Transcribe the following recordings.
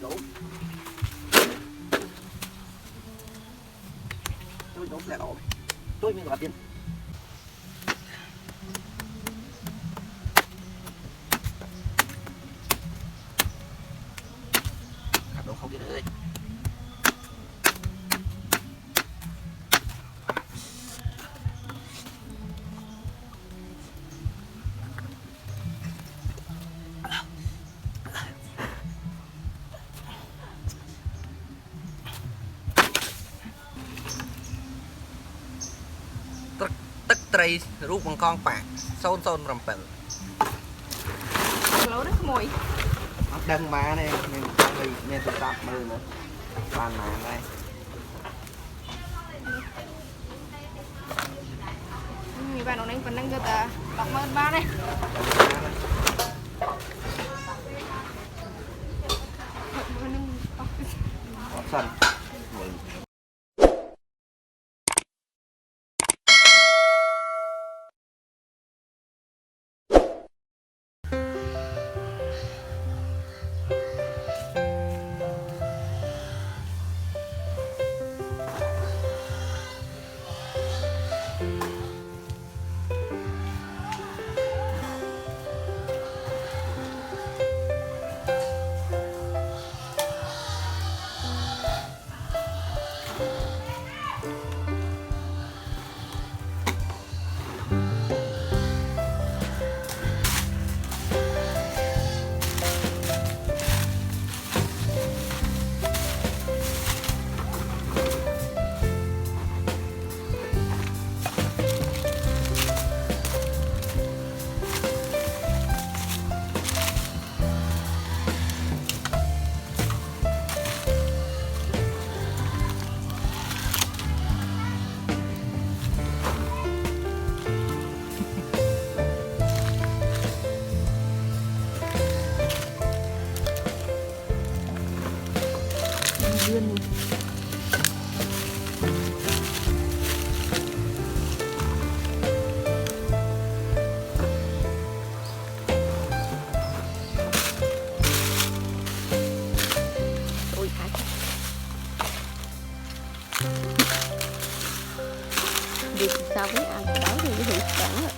đủ tôi đủ là ổn tôi mới gọi tiền cặp đồ không kia nữa tức tray rút bằng con bạc sôn rầm bẩn lâu đó mùi đừng mà này nên tôi tạm mưa nữa bàn mà đây bạn ông đánh phần năng cho ta đọc mơ ba này sân việc sao với ăn đó thì cái việc chẳng rồi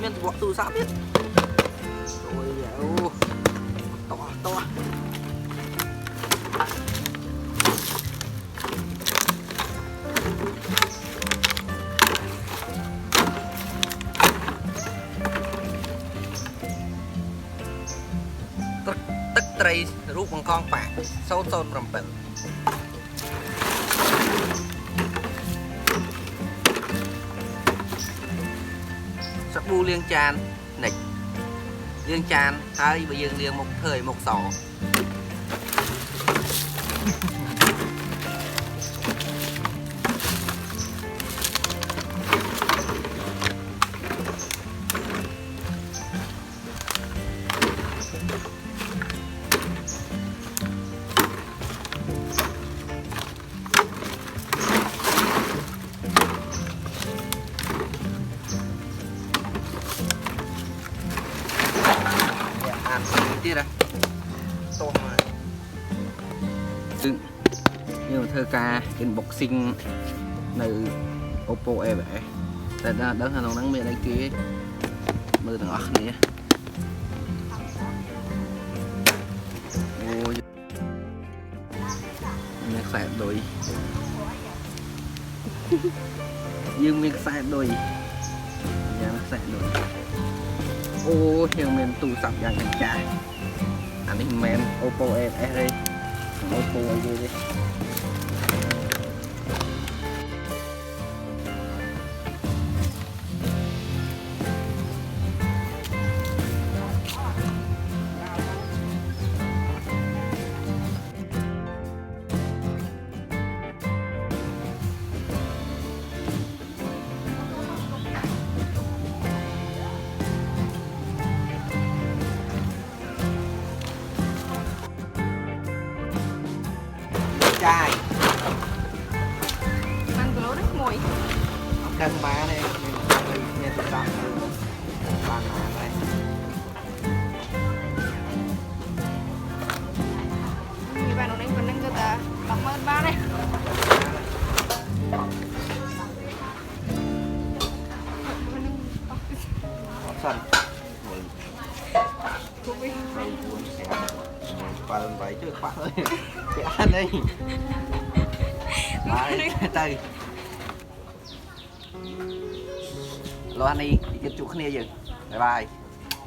miền bộ tu sáp biết rồi ô to to tất tây rút bằng con bạc sâu sâu rầm bẩn sắc bu liên chan nịch liên chan hai bây giờ liên một thời một sọ tiết à to mà nhưng mà thơ ca unboxingនៅ Oppo E7 តែដល់ដឹងថាក្នុងហ្នឹងមានអីគេមើលទាំងអស់គ្នាអូមានខ្សែដុយយើងមានខ្សែដុយយ៉ាងខ្សែដុយអូយើងមានទូរស័ព្ទយ៉ាងចាស់អានេះមិនមែន Oppo A7S ទេ Oppo អីទេchai ăn từ lỗ rất mùi đâm má đây nghe tôi đọc bàn má đây như bạn ông đánh còn đang cơ ta bọc mơn ba đây sần cũng đi và lần vậy chứ bắt ơi cái ăn đi đây tay lo ăn đi cái chụp kia dừng bye bye